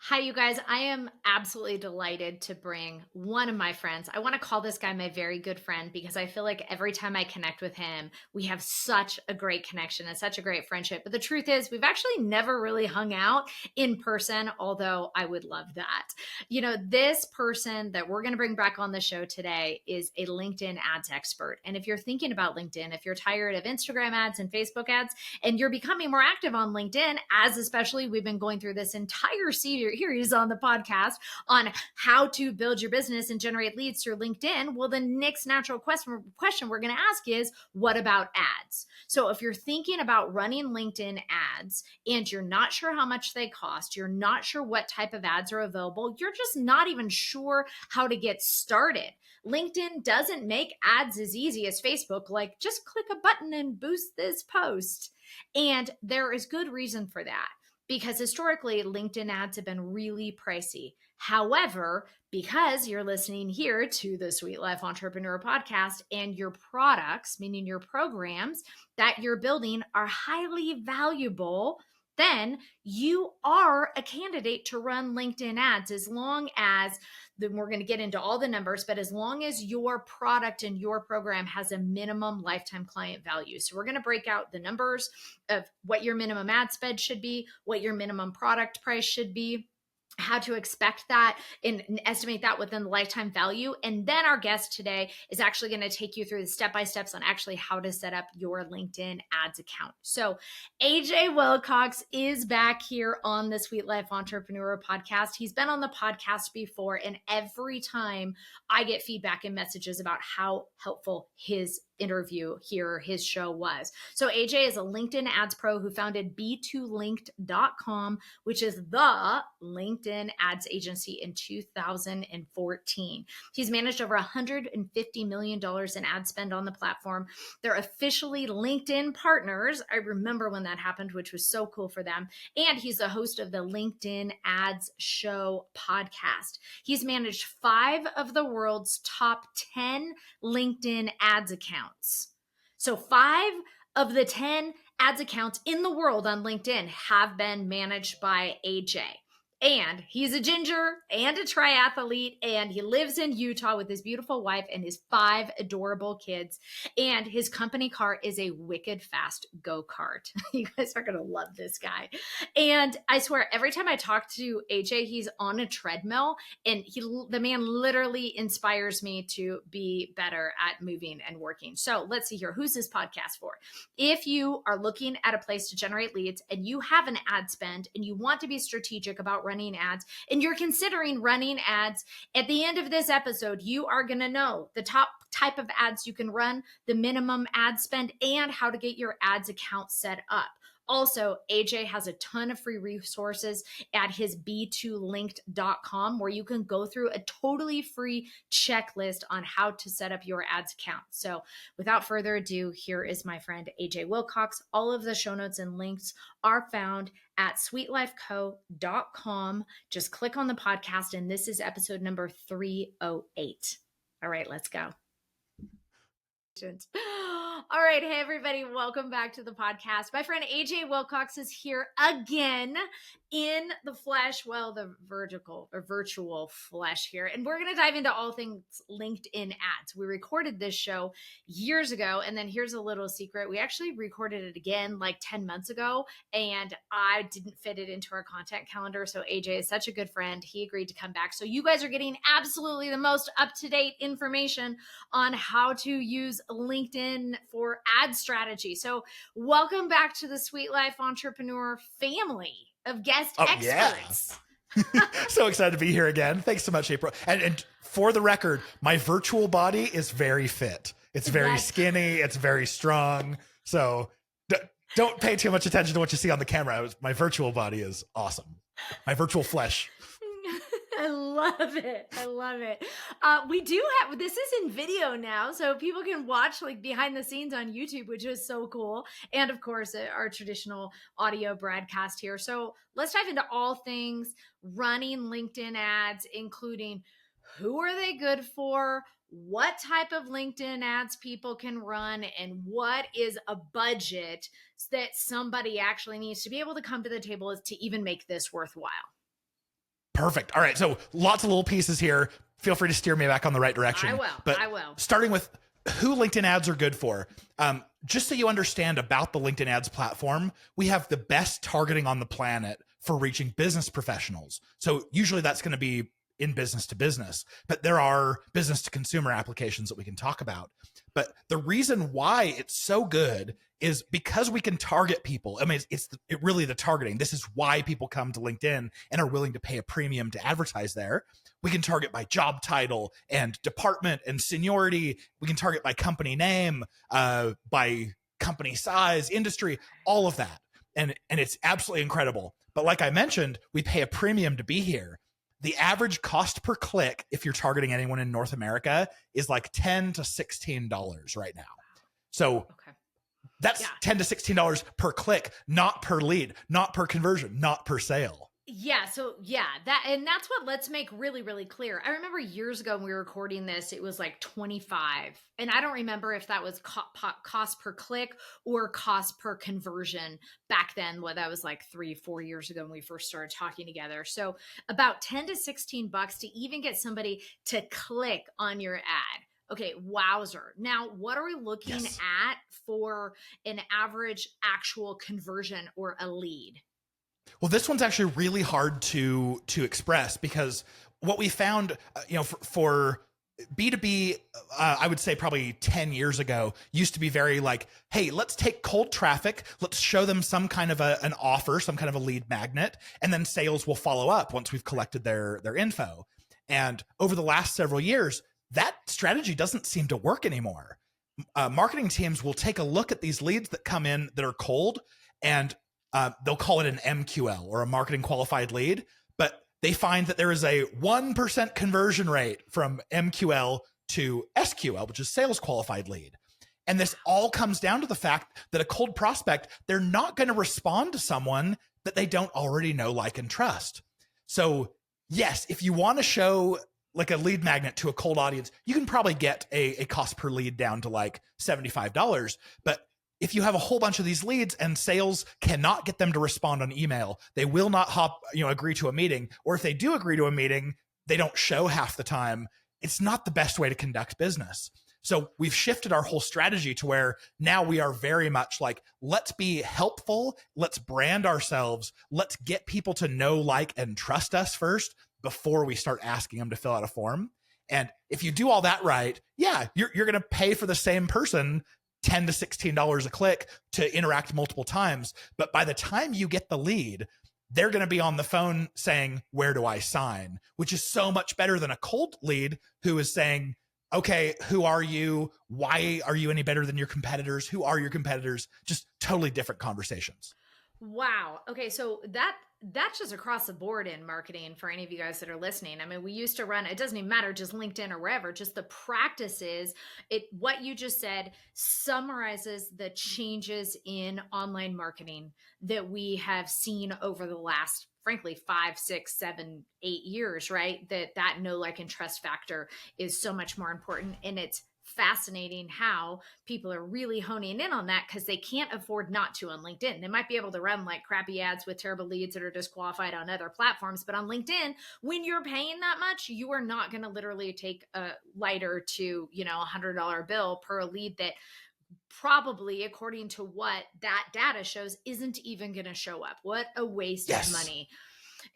Hi, you guys. I am absolutely delighted to bring one of my friends. I want to call this guy my very good friend because I feel like every time I connect with him, we have such a great connection and such a great friendship. But the truth is, we've actually never really hung out in person, although I would love that. This person that we're going to bring back on the show today is a LinkedIn ads expert. And if you're thinking about LinkedIn, if you're tired of Instagram ads and Facebook ads, and you're becoming more active on LinkedIn, as especially we've been going through this entire series on the podcast on how to build your business and generate leads through LinkedIn. Well, the next natural question we're going to ask is, what about ads? So if you're thinking about running LinkedIn ads and you're not sure how much they cost, you're not sure what type of ads are available, you're just not even sure how to get started. LinkedIn doesn't make ads as easy as Facebook, like just click a button and boost this post. And there is good reason for that because historically, LinkedIn ads have been really pricey. However, because you're listening here to the Sweet Life Entrepreneur podcast and your products, meaning your programs that you're building, are highly valuable, then you are a candidate to run LinkedIn ads as long as, then we're going to get into all the numbers, but as long as your product and your program has a minimum lifetime client value. So we're going to break out the numbers of what your minimum ad spend should be, what your minimum product price should be, how to expect that and estimate that within the lifetime value. And then our guest today is actually going to take you through the step-by-steps on actually how to set up your LinkedIn ads account. So AJ Wilcox is back here on the Sweet Life Entrepreneur podcast. He's been on the podcast before, and every time I get feedback and messages about how helpful his interview here, his show was. So AJ is a LinkedIn ads pro who founded B2Linked.com, which is the LinkedIn ads agency in 2014. He's managed over $150 million in ad spend on the platform. They're officially LinkedIn partners. I remember when that happened, which was so cool for them. And he's the host of the LinkedIn Ads Show podcast. He's managed 5 of the world's top 10 LinkedIn ads accounts. So 5 of the 10 ads accounts in the world on LinkedIn have been managed by AJ. And he's a ginger and a triathlete, and he lives in Utah with his beautiful wife and his 5 adorable kids. And his company car is a wicked fast go-kart. You guys are going to love this guy. And I swear, every time I talk to AJ, he's on a treadmill, and the man literally inspires me to be better at moving and working. So let's see here. Who's this podcast for? If you are looking at a place to generate leads and you have an ad spend and you want to be strategic about running ads and you're considering running ads, at the end of this episode, you are going to know the top type of ads you can run, the minimum ad spend, and how to get your ads account set up. Also, AJ has a ton of free resources at his b2linked.com where you can go through a totally free checklist on how to set up your ads account. So without further ado, here is my friend AJ Wilcox. All of the show notes and links are found at sweetlifeco.com. Just click on the podcast, and this is episode number 308. All right, let's go. All right. Hey, everybody. Welcome back to the podcast. My friend AJ Wilcox is here again in the flesh. Well, the virtual flesh here. And we're going to dive into all things LinkedIn ads. We recorded this show years ago. And then here's a little secret. We actually recorded it again like 10 months ago, and I didn't fit it into our content calendar. So AJ is such a good friend. He agreed to come back. So you guys are getting absolutely the most up-to-date information on how to use LinkedIn for ad strategy. So welcome back to the Sweet Life Entrepreneur family of guest experts. Yeah. So excited to be here again. Thanks so much, April. And for the record, my virtual body is very fit. It's very skinny. It's very strong. So don't pay too much attention to what you see on the camera. My virtual body is awesome. My virtual flesh. I love it. I love it. We do have, this is in video now, so people can watch like behind the scenes on YouTube, which is so cool. And of course, our traditional audio broadcast here. So let's dive into all things running LinkedIn ads, including who are they good for, what type of LinkedIn ads people can run, and what is a budget that somebody actually needs to be able to come to the table to even make this worthwhile. Perfect. All right. So lots of little pieces here. Feel free to steer me back on the right direction. I will. But I will. starting with who LinkedIn ads are good for. Just so you understand about the LinkedIn ads platform, we have the best targeting on the planet for reaching business professionals. So usually that's going to be in business to business, but there are business to consumer applications that we can talk about. But the reason why it's so good is because we can target people. I mean, it's really the targeting. This is why people come to LinkedIn and are willing to pay a premium to advertise there. We can target by job title and department and seniority. We can target by company name, by company size, industry, all of that. And it's absolutely incredible. But like I mentioned, we pay a premium to be here. The average cost per click, if you're targeting anyone in North America, is like $10 to $16 right now. So that's $10 to $16 per click, not per lead, not per conversion, not per sale. Yeah. So that's what let's make really, really clear. I remember years ago when we were recording this, it was like 25. And I don't remember if that was cost per click or cost per conversion back then. What that was like 3-4 years ago when we first started talking together. So about 10 to 16 bucks to even get somebody to click on your ad. Okay, wowzer. Now, what are we looking at for an average actual conversion or a lead? Well, this one's actually really hard to express because what we found, for B2B, I would say probably 10 years ago, used to be very like, hey, let's take cold traffic, let's show them some kind of an offer, some kind of a lead magnet, and then sales will follow up once we've collected their info. And over the last several years, that strategy doesn't seem to work anymore. Marketing teams will take a look at these leads that come in that are cold, and they'll call it an MQL or a marketing qualified lead, but they find that there is a 1% conversion rate from MQL to SQL, which is sales qualified lead. And this all comes down to the fact that a cold prospect, they're not going to respond to someone that they don't already know, like, and trust. So yes, if you want to show like a lead magnet to a cold audience, you can probably get a cost per lead down to like $75. But if you have a whole bunch of these leads and sales cannot get them to respond on email, they will not agree to a meeting. Or if they do agree to a meeting, they don't show half the time. It's not the best way to conduct business. So we've shifted our whole strategy to where now we are very much like, let's be helpful. Let's brand ourselves. Let's get people to know, like, and trust us first before we start asking them to fill out a form. And if you do all that right, yeah, you're going to pay for the same person $10 to $16 a click to interact multiple times. But by the time you get the lead, they're going to be on the phone saying, where do I sign? Which is so much better than a cold lead who is saying, okay, who are you? Why are you any better than your competitors? Who are your competitors? Just totally different conversations. Wow. Okay. So that's just across the board in marketing for any of you guys that are listening. I mean, we used to run, it doesn't even matter, just LinkedIn or wherever, just the practices. What you just said summarizes the changes in online marketing that we have seen over the last, frankly, 5, 6, 7, 8 years, right? That know, like, and trust factor is so much more important. And it's fascinating how people are really honing in on that because they can't afford not to on LinkedIn. They might be able to run like crappy ads with terrible leads that are disqualified on other platforms, but on LinkedIn, when you're paying that much, you are not going to literally take a lighter to, $100 bill per lead that probably, according to what that data shows, isn't even going to show up. What a waste of money.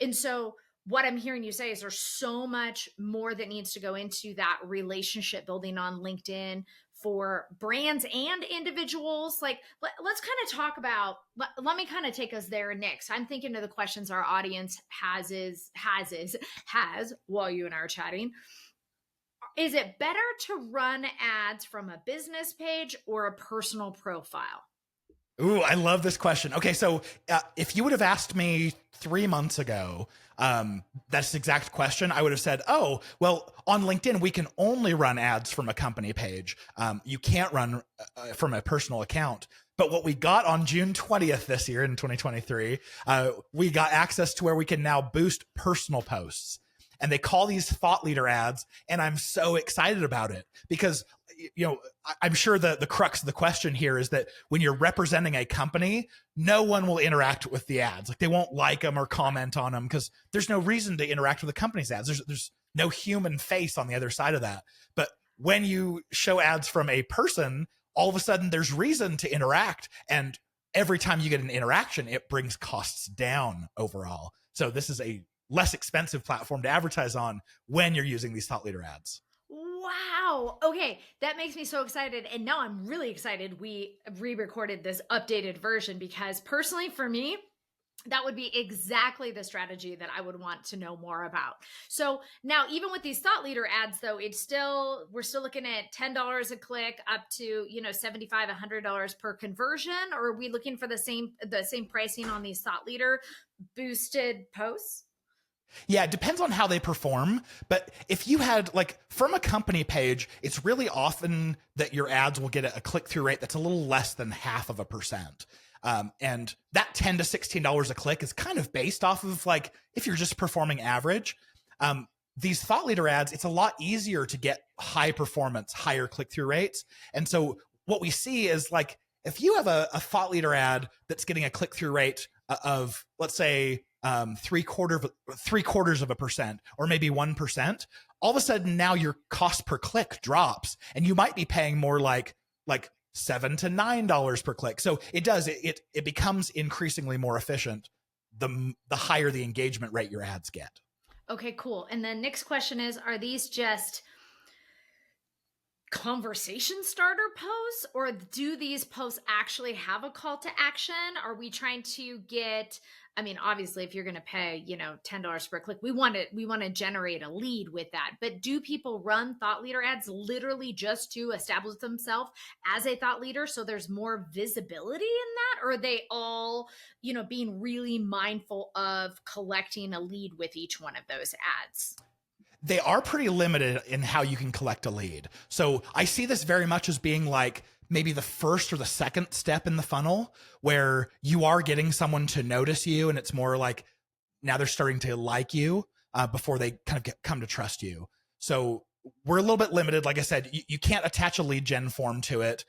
And so what I'm hearing you say is there's so much more that needs to go into that relationship building on LinkedIn for brands and individuals. Like, let's kind of talk about, let me kind of take us there next. I'm thinking of the questions our audience has while you and I are chatting. Is it better to run ads from a business page or a personal profile? Ooh, I love this question. Okay, so if you would have asked me 3 months ago, that's the exact question, I would have said, oh, well, on LinkedIn, we can only run ads from a company page. You can't run from a personal account. But what we got on June 20th this year in 2023, we got access to where we can now boost personal posts. And they call these thought leader ads. And I'm so excited about it because I'm sure the crux of the question here is that when you're representing a company, no one will interact with the ads. Like they won't like them or comment on them because there's no reason to interact with the company's ads. There's no human face on the other side of that. But when you show ads from a person, all of a sudden there's reason to interact. And every time you get an interaction, it brings costs down overall. So this is a less expensive platform to advertise on when you're using these thought leader ads. Wow. Okay. That makes me so excited. And now I'm really excited we re-recorded this updated version because personally for me, that would be exactly the strategy that I would want to know more about. So now, even with these thought leader ads, though, we're still looking at $10 a click up to, $75, $100 per conversion. Or are we looking for the same pricing on these thought leader boosted posts? Yeah, it depends on how they perform. But if you had from a company page, it's really often that your ads will get a click-through rate that's a little less than 0.5%. And that $10 to $16 a click is kind of based off of if you're just performing average. These thought leader ads, it's a lot easier to get high performance, higher click-through rates. And so what we see is if you have a thought leader ad that's getting a click-through rate of, let's say, 0.75% or maybe 1%, all of a sudden now your cost per click drops and you might be paying more like $7 to $9 per click. So it becomes increasingly more efficient the higher the engagement rate your ads get. Okay, cool. And then next question is, are these just conversation starter posts, or do these posts actually have a call to action? Are we trying to get, obviously if you're going to pay, $10 per click, we want to generate a lead with that. But do people run thought leader ads literally just to establish themselves as a thought leader so there's more visibility in that? Or are they all, being really mindful of collecting a lead with each one of those ads? They are pretty limited in how you can collect a lead. So I see this very much as being maybe the first or the second step in the funnel where you are getting someone to notice you. And it's more now they're starting to like you before they kind of come to trust you. So we're a little bit limited. Like I said, you can't attach a lead gen form to it.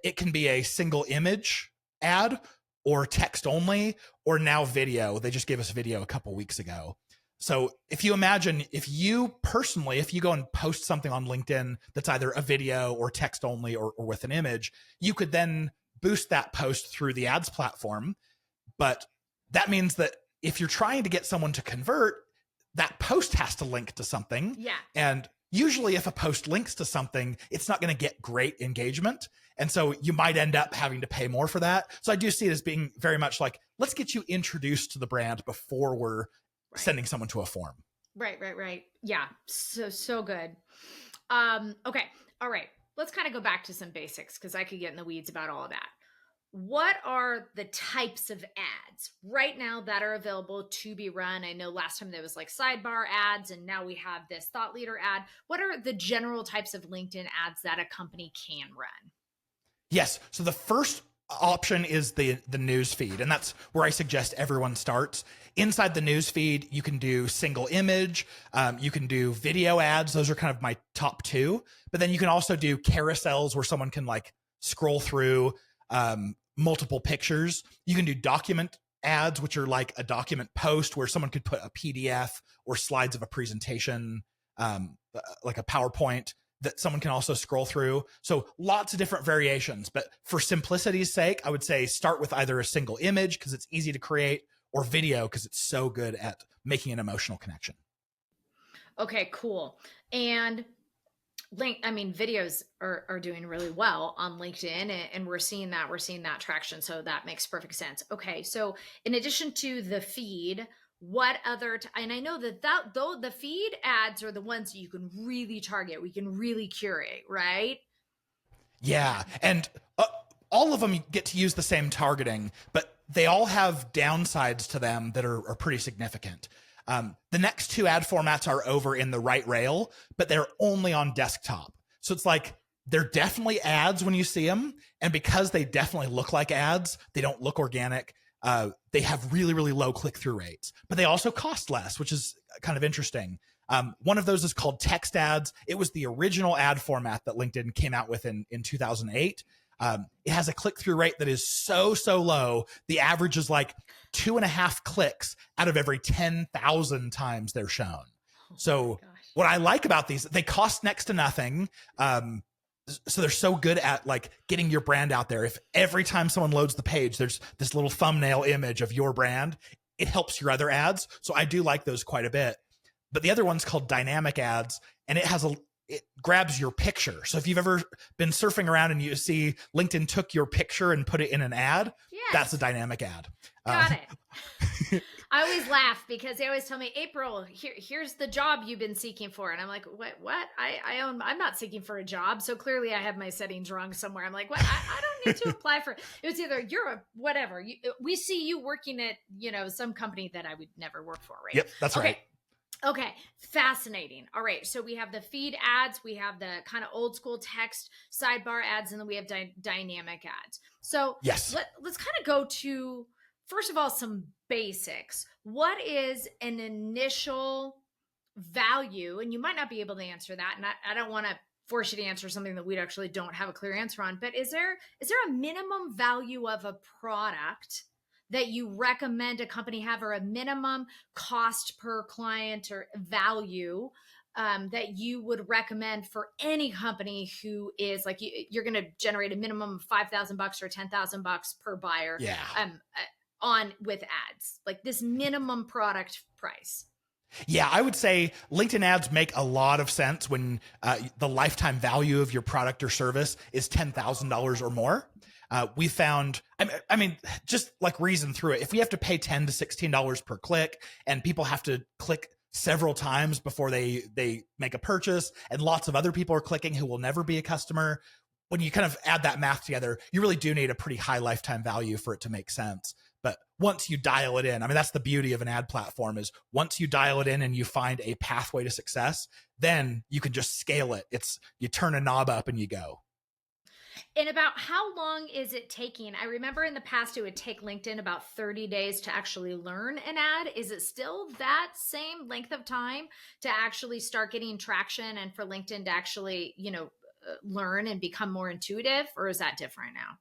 It can be a single image ad or text only, or now video. They just gave us video a couple weeks ago. So if you imagine, if you go and post something on LinkedIn that's either a video or text only or with an image, you could then boost that post through the ads platform. But that means that if you're trying to get someone to convert, that post has to link to something. Yeah. And usually if a post links to something, it's not going to get great engagement. And so you might end up having to pay more for that. So I do see it as being very much let's get you introduced to the brand before we're sending someone to a form. Right. Yeah. So good. Okay. All right. Let's kind of go back to some basics because I could get in the weeds about all of that. What are the types of ads right now that are available to be run? I know last time there was sidebar ads, and now we have this thought leader ad. What are the general types of LinkedIn ads that a company can run? Yes. So the first option is the news feed, and that's where I suggest everyone starts. Inside the news feed, you can do single image, you can do video ads. Those are kind of my top two. But then you can also do carousels where someone can scroll through multiple pictures. You can do document ads, which are a document post where someone could put a PDF or slides of a presentation, like a PowerPoint, that someone can also scroll through. So lots of different variations, but for simplicity's sake, I would say start with either a single image because it's easy to create, or video because it's so good at making an emotional connection. Okay, cool. And videos are doing really well on LinkedIn, and we're seeing that traction. So that makes perfect sense. Okay. So in addition to the feed, what other, and I know that though the feed ads are the ones that you can really target, we can really curate, right? Yeah. And all of them get to use the same targeting, but they all have downsides to them that are pretty significant. The next two ad formats are over in the right rail, but they're only on desktop. So it's they're definitely ads when you see them. And because they definitely look like ads, they don't look organic. They have really, really low click-through rates, but they also cost less, which is kind of interesting. One of those is called text ads. It was the original ad format that LinkedIn came out with in 2008. It has a click-through rate that is so low. The average is like 2.5 clicks out of every 10,000 times they're shown. So what I like about these, they cost next to nothing. So they're so good at like getting your brand out there. If every time someone loads the page, there's this little thumbnail image of your brand, it helps your other ads. So I do like those quite a bit. But the other one's called dynamic ads, and it grabs your picture. So if you've ever been surfing around and you see LinkedIn took your picture and put it in an ad, that's a dynamic ad. Got it. I always laugh because they always tell me, April, here's the job you've been seeking for. And I'm like, what? I'm not seeking for a job. So clearly I have my settings wrong somewhere. I'm like, what? I don't need to apply for it. It was either you're a whatever. We see you working at, some company that I would never work for, right? Yep, that's right. Okay, fascinating. All right, so we have the feed ads, we have the kind of old school text sidebar ads, and then we have dynamic ads. So yes, let's kind of go to, first of all, some basics. What is an initial value? And you might not be able to answer that, and I don't want to force you to answer something that we actually don't have a clear answer on, but is there a minimum value of a product that you recommend a company have, or a minimum cost per client or value that you would recommend for any company who is like, you're going to generate a minimum of $5,000 or $10,000 per buyer on with ads, like this minimum product price? Yeah, I would say LinkedIn ads make a lot of sense when the lifetime value of your product or service is $10,000 or more. We found, I mean, just like reason through it. If we have to pay $10 to $16 per click, and people have to click several times before they make a purchase, and lots of other people are clicking who will never be a customer, when you kind of add that math together, you really do need a pretty high lifetime value for it to make sense. But once you dial it in, I mean, that's the beauty of an ad platform, is once you dial it in and you find a pathway to success, then you can just scale it. You turn a knob up and you go. And about how long is it taking? I remember in the past, it would take LinkedIn about 30 days to actually learn an ad. Is it still that same length of time to actually start getting traction and for LinkedIn to actually, learn and become more intuitive, or is that different now?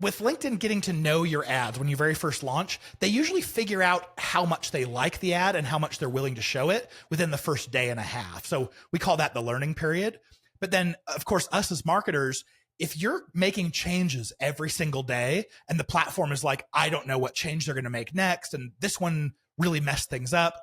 With LinkedIn getting to know your ads when you very first launch, they usually figure out how much they like the ad and how much they're willing to show it within the first day and a half. So we call that the learning period. But then, of course, us as marketers, if you're making changes every single day and the platform is like, I don't know what change they're going to make next, and this one really messed things up,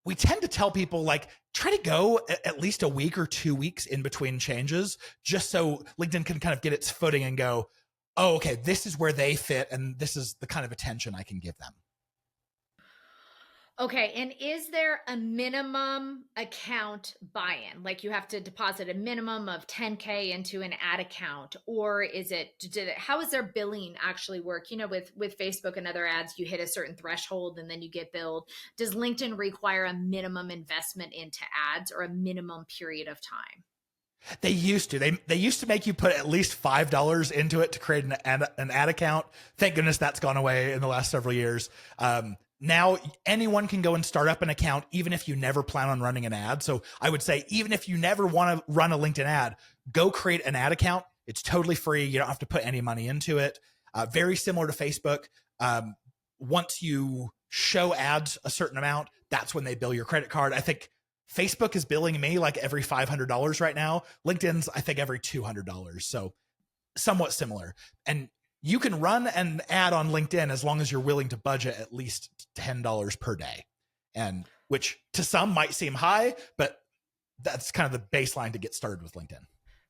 we tend to tell people, like, try to go at least a week or 2 weeks in between changes, just so LinkedIn can kind of get its footing and go, oh, okay, this is where they fit, and this is the kind of attention I can give them. Okay. And is there a minimum account buy-in? Like you have to deposit a minimum of 10K into an ad account, or how is their billing actually work? With Facebook and other ads, you hit a certain threshold and then you get billed. Does LinkedIn require a minimum investment into ads or a minimum period of time? They used to. They used to make you put at least $5 into it to create an ad account. Thank goodness that's gone away in the last several years. Now anyone can go and start up an account, even if you never plan on running an ad. So I would say, even if you never want to run a LinkedIn ad, go create an ad account. It's totally free. You don't have to put any money into it. Very similar to Facebook. Once you show ads a certain amount, that's when they bill your credit card. I think Facebook is billing me like every $500 right now. LinkedIn's, I think, every $200. So somewhat similar. And you can run an ad on LinkedIn as long as you're willing to budget at least $10 per day, and which to some might seem high, but that's kind of the baseline to get started with LinkedIn.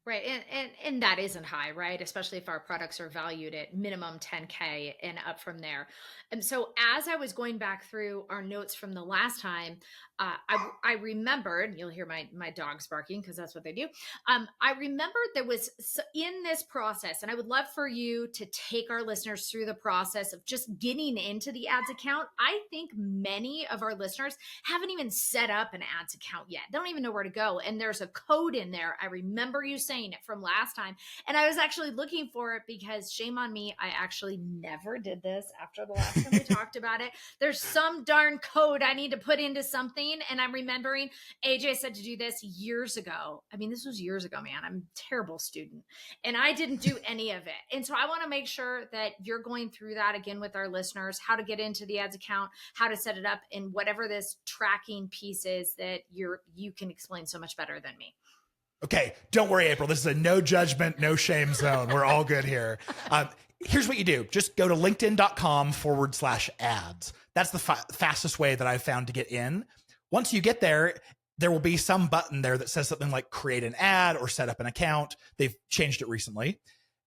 Right. And that isn't high, right? Especially if our products are valued at minimum 10K and up from there. And so as I was going back through our notes from the last time, I remembered, you'll hear my dogs barking because that's what they do. I remembered there was in this process, and I would love for you to take our listeners through the process of just getting into the ads account. I think many of our listeners haven't even set up an ads account yet. They don't even know where to go. And there's a code in there. I remember you saying it from last time. And I was actually looking for it because shame on me, I actually never did this after the last time we talked about it. There's some darn code I need to put into something. screen and I'm remembering AJ said to do this years ago. I mean, this was years ago, man. I'm a terrible student and I didn't do any of it. And so I want to make sure that you're going through that again with our listeners, how to get into the ads account, how to set it up, and whatever this tracking piece is that you can explain so much better than me. Okay, don't worry, April. This is a no judgment, no shame zone. We're all good here. Here's what you do. Just go to linkedin.com/ads. That's the fastest way that I've found to get in. Once you get there, there will be some button there that says something like create an ad or set up an account. They've changed it recently.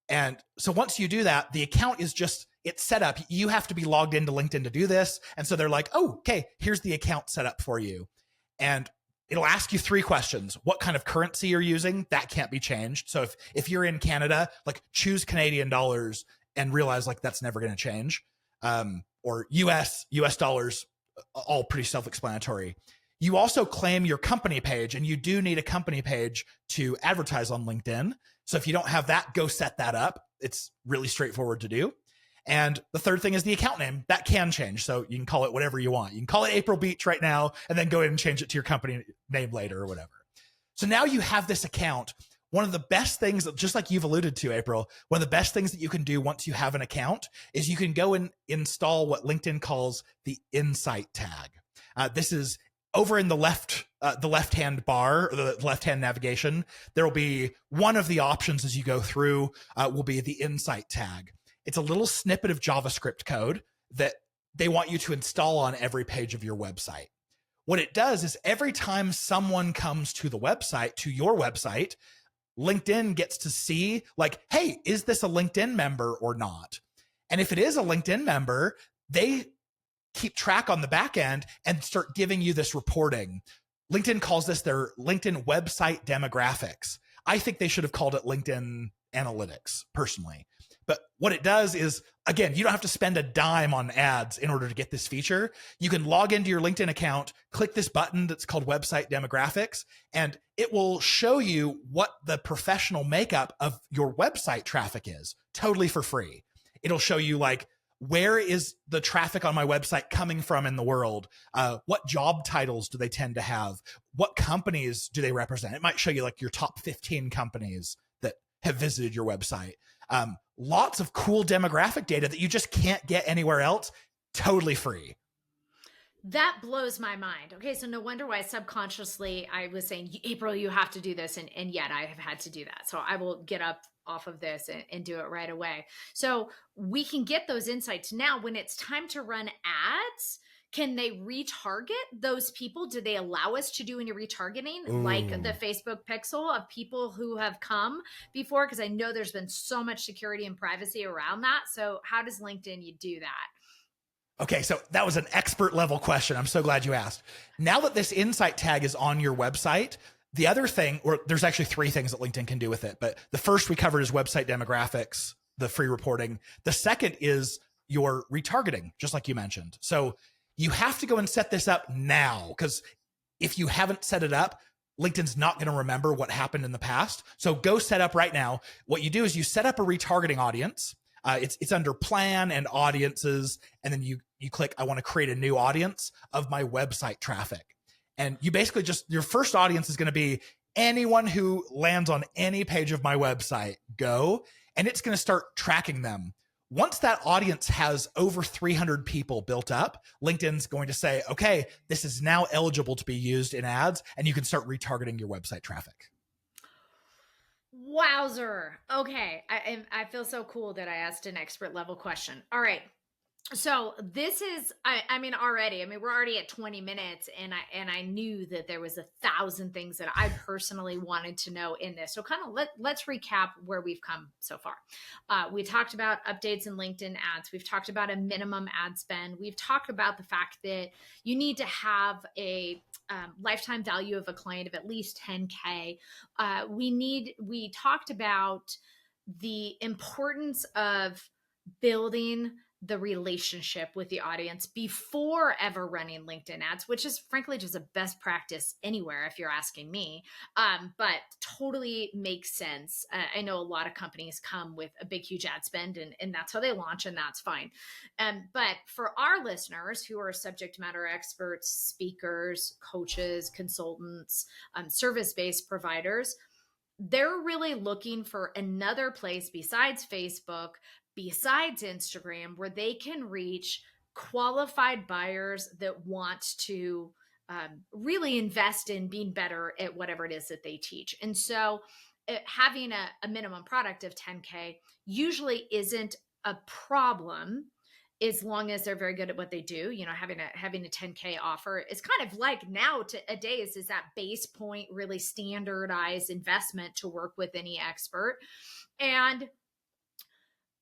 And so once you do that, the account is just, it's set up. You have to be logged into LinkedIn to do this. And so they're like, oh, okay, here's the account set up for you. And it'll ask you 3 questions. What kind of currency you're using? That can't be changed. So if you're in Canada, like choose Canadian dollars and realize like that's never going to change. Or US dollars, all pretty self-explanatory. You also claim your company page, and you do need a company page to advertise on LinkedIn. So if you don't have that, go set that up. It's really straightforward to do. And the third thing is the account name. That can change. So you can call it whatever you want. You can call it April Beach right now, and then go ahead and change it to your company name later or whatever. So now you have this account. One of the best things, just like you've alluded to, April, one of the best things that you can do once you have an account is you can go and install what LinkedIn calls the Insight tag. This is over in the left-hand bar, or the left-hand navigation. There will be one of the options as you go through will be the Insight tag. It's a little snippet of JavaScript code that they want you to install on every page of your website. What it does is every time someone comes to the website, to your website, LinkedIn gets to see like, hey, is this a LinkedIn member or not? And if it is a LinkedIn member, they keep track on the back end and start giving you this reporting. LinkedIn calls this their LinkedIn website demographics. I think they should have called it LinkedIn Analytics personally. But what it does is, again, you don't have to spend a dime on ads in order to get this feature. You can log into your LinkedIn account, click this button that's called Website Demographics, and it will show you what the professional makeup of your website traffic is, totally for free. It'll show you like, where is the traffic on my website coming from in the world? What job titles do they tend to have? What companies do they represent? It might show you like your top 15 companies that have visited your website. Lots of cool demographic data that you just can't get anywhere else, totally free. That blows my mind. Okay, so no wonder why subconsciously I was saying, April, you have to do this. And yet I have had to do that. So I will get up off of this and do it right away. So we can get those insights. Now, when it's time to run ads, can they retarget those people? Do they allow us to do any retargeting like the Facebook pixel of people who have come before? Because I know there's been so much security and privacy around that. So how does LinkedIn you do that? Okay, so that was an expert level question. I'm so glad you asked. Now that this Insight tag is on your website, the other thing, or there's actually 3 things that LinkedIn can do with it, but the first we covered is website demographics, the free reporting. The second is your retargeting, just like you mentioned. So you have to go and set this up now, because if you haven't set it up, LinkedIn's not going to remember what happened in the past. So go set up right now. What you do is you set up a retargeting audience. It's under plan and audiences. And then you click, I want to create a new audience of my website traffic. And you basically just, your first audience is going to be anyone who lands on any page of my website, go, and it's going to start tracking them. Once that audience has over 300 people built up, LinkedIn's going to say, okay, this is now eligible to be used in ads, and you can start retargeting your website traffic. Wowzer. Okay. I feel so cool that I asked an expert level question. All right. So this is, I mean, we're already at 20 minutes and I knew that there was 1,000 things that I personally wanted to know in this. So kind of let's recap where we've come so far. We talked about updates in LinkedIn ads. We've talked about a minimum ad spend. We've talked about the fact that you need to have a lifetime value of a client of at least 10K. We talked about the importance of building the relationship with the audience before ever running LinkedIn ads, which is frankly just a best practice anywhere, if you're asking me. But totally makes sense. I know a lot of companies come with a big, huge ad spend, and that's how they launch, and that's fine. But for our listeners who are subject matter experts, speakers, coaches, consultants, service-based providers, they're really looking for another place besides Facebook, besides Instagram, where they can reach qualified buyers that want to really invest in being better at whatever it is that they teach. And so having a minimum product of 10K usually isn't a problem as long as they're very good at what they do. You know, having a 10K offer is kind of like nowadays is that base point, really standardized investment to work with any expert. And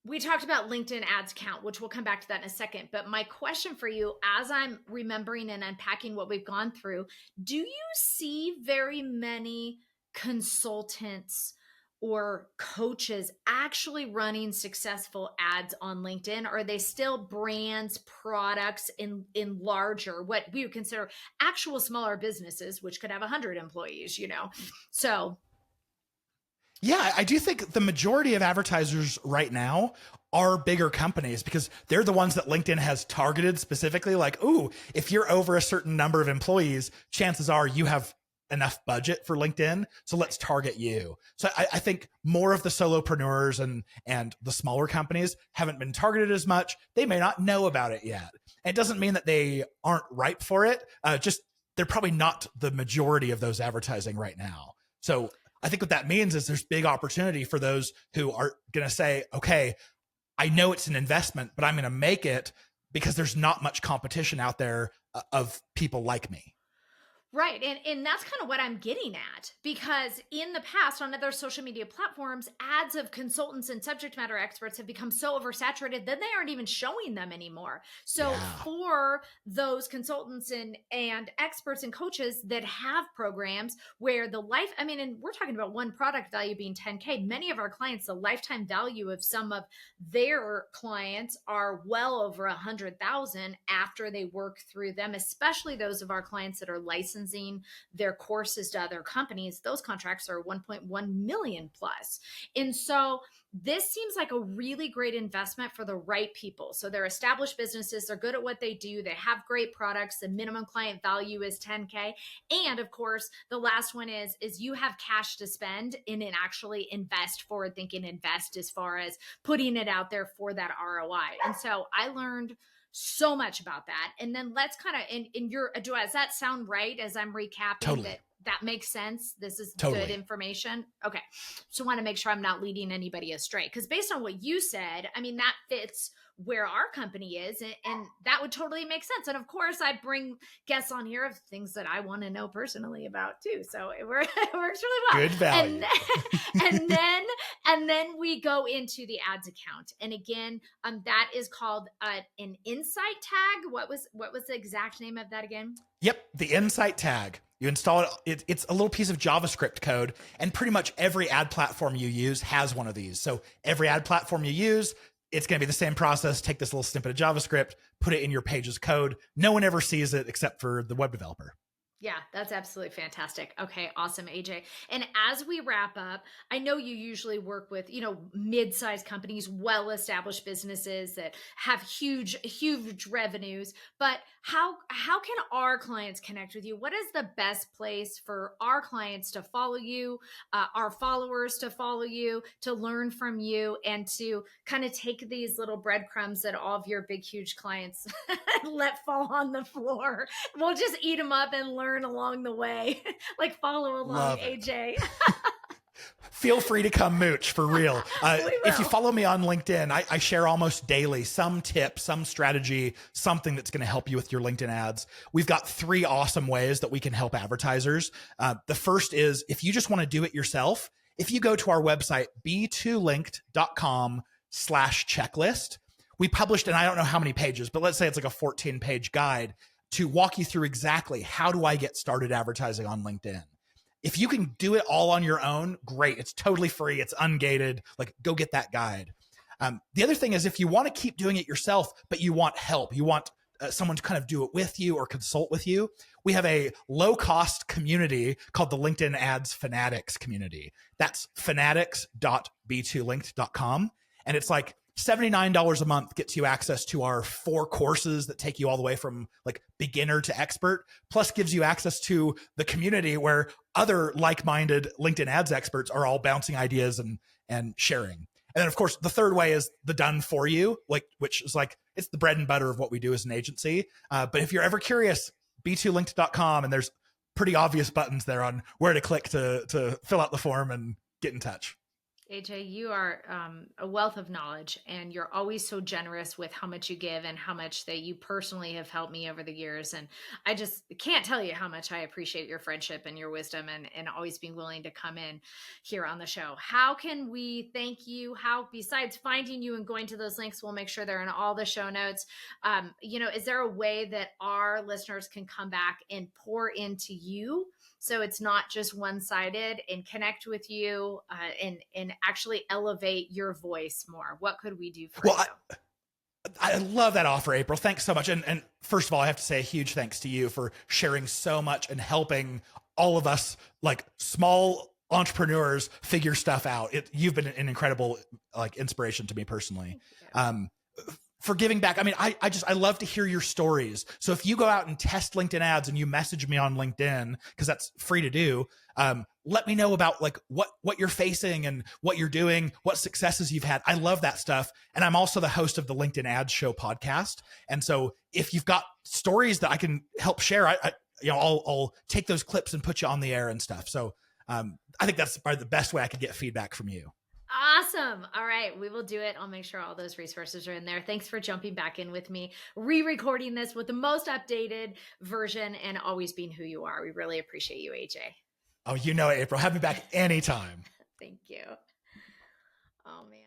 we talked about LinkedIn ads count, which we'll come back to that in a second. But my question for you, as I'm remembering and unpacking what we've gone through, do you see very many consultants or coaches actually running successful ads on LinkedIn? Or are they still brands, products in larger, what we would consider actual smaller businesses, which could have 100 employees, you know? So yeah, I do think the majority of advertisers right now are bigger companies because they're the ones that LinkedIn has targeted specifically. Like, ooh, if you're over a certain number of employees, chances are you have enough budget for LinkedIn. So let's target you. So I think more of the solopreneurs and the smaller companies haven't been targeted as much. They may not know about it yet. It doesn't mean that they aren't ripe for it. Just they're probably not the majority of those advertising right now. So I think what that means is there's big opportunity for those who are going to say, okay, I know it's an investment, but I'm going to make it because there's not much competition out there of people like me. right. And that's kind of what I'm getting at, because in the past on other social media platforms, ads of consultants and subject matter experts have become so oversaturated that they aren't even showing them anymore. So for those consultants and experts and coaches that have programs where and we're talking about one product value being 10K, many of our clients, the lifetime value of some of their clients are well over 100,000 after they work through them, especially those of our clients that are licensing their courses to other companies. Those contracts are 1.1 million plus. And so this seems like a really great investment for the right people. So they're established businesses, they're good at what they do, they have great products, the minimum client value is 10K. And of course, the last one is you have cash to spend and then actually invest, forward thinking invest as far as putting it out there for that ROI. And so I learned so much about that. And then let's kind of does that sound right as I'm recapping? Totally. That makes sense. This is Totally good information. Okay. So I want to make sure I'm not leading anybody astray, because based on what you said, I mean, that fits where our company is, and that would totally make sense. And of course I bring guests on here of things that I want to know personally about too. So it works really well. Good value. And then we go into the ads account. And again, that is called an insight tag. What was the exact name of that again? Yep. The insight tag. You install it. It's a little piece of JavaScript code, and pretty much every ad platform you use has one of these. So every ad platform you use, it's going to be the same process. Take this little snippet of JavaScript, put it in your page's code. No one ever sees it except for the web developer. Yeah, that's absolutely fantastic. Okay, awesome, AJ. And as we wrap up, I know you usually work with, mid-sized companies, well-established businesses that have huge revenues, but how can our clients connect with you? What is the best place for our clients to follow you, our followers to follow you, to learn from you, and to kind of take these little breadcrumbs that all of your big, huge clients let fall on the floor? We'll just eat them up and learn along the way. Like, follow along, AJ. Feel free to come mooch for real. If you follow me on LinkedIn, I share almost daily some tip, some strategy, something that's going to help you with your LinkedIn ads. We've got 3 awesome ways that we can help advertisers. The first is, if you just want to do it yourself, if you go to our website, b2linked.com/checklist, we published, and I don't know how many pages, but let's say it's like a 14-page guide to walk you through exactly how do I get started advertising on LinkedIn. If you can do it all on your own, great. It's totally free. It's ungated. Like, go get that guide. The other thing is if you want to keep doing it yourself, but you want help, you want someone to kind of do it with you or consult with you, we have a low-cost community called the LinkedIn Ads Fanatics community. That's fanatics.b2linked.com. And it's like $79 a month gets you access to our 4 courses that take you all the way from like beginner to expert, plus gives you access to the community where other like-minded LinkedIn ads experts are all bouncing ideas and sharing. And then of course, the third way is the done for you, like, which is like, it's the bread and butter of what we do as an agency. But if you're ever curious, b2linked.com, and there's pretty obvious buttons there on where to click to fill out the form and get in touch. AJ, you are a wealth of knowledge, and you're always so generous with how much you give and how much that you personally have helped me over the years. And I just can't tell you how much I appreciate your friendship and your wisdom and always being willing to come in here on the show. How can we thank you? How, besides finding you and going to those links, we'll make sure they're in all the show notes. Is there a way that our listeners can come back and pour into you, so it's not just one-sided, and connect with you and actually elevate your voice more? What could we do for you? I love that offer, April. Thanks so much. And first of all, I have to say a huge thanks to you for sharing so much and helping all of us, like small entrepreneurs, figure stuff out. You've been an incredible like inspiration to me personally. For giving back. I mean, I love to hear your stories. So if you go out and test LinkedIn ads and you message me on LinkedIn, because that's free to do, let me know about like what you're facing and what you're doing, what successes you've had. I love that stuff. And I'm also the host of the LinkedIn Ads Show podcast. And so if you've got stories that I can help share, I'll take those clips and put you on the air and stuff. So I think that's probably the best way I could get feedback from you. Awesome. All right. We will do it. I'll make sure all those resources are in there. Thanks for jumping back in with me, re-recording this with the most updated version, and always being who you are. We really appreciate you, AJ. Oh, you know it, April. Have me back anytime. Thank you. Oh, man.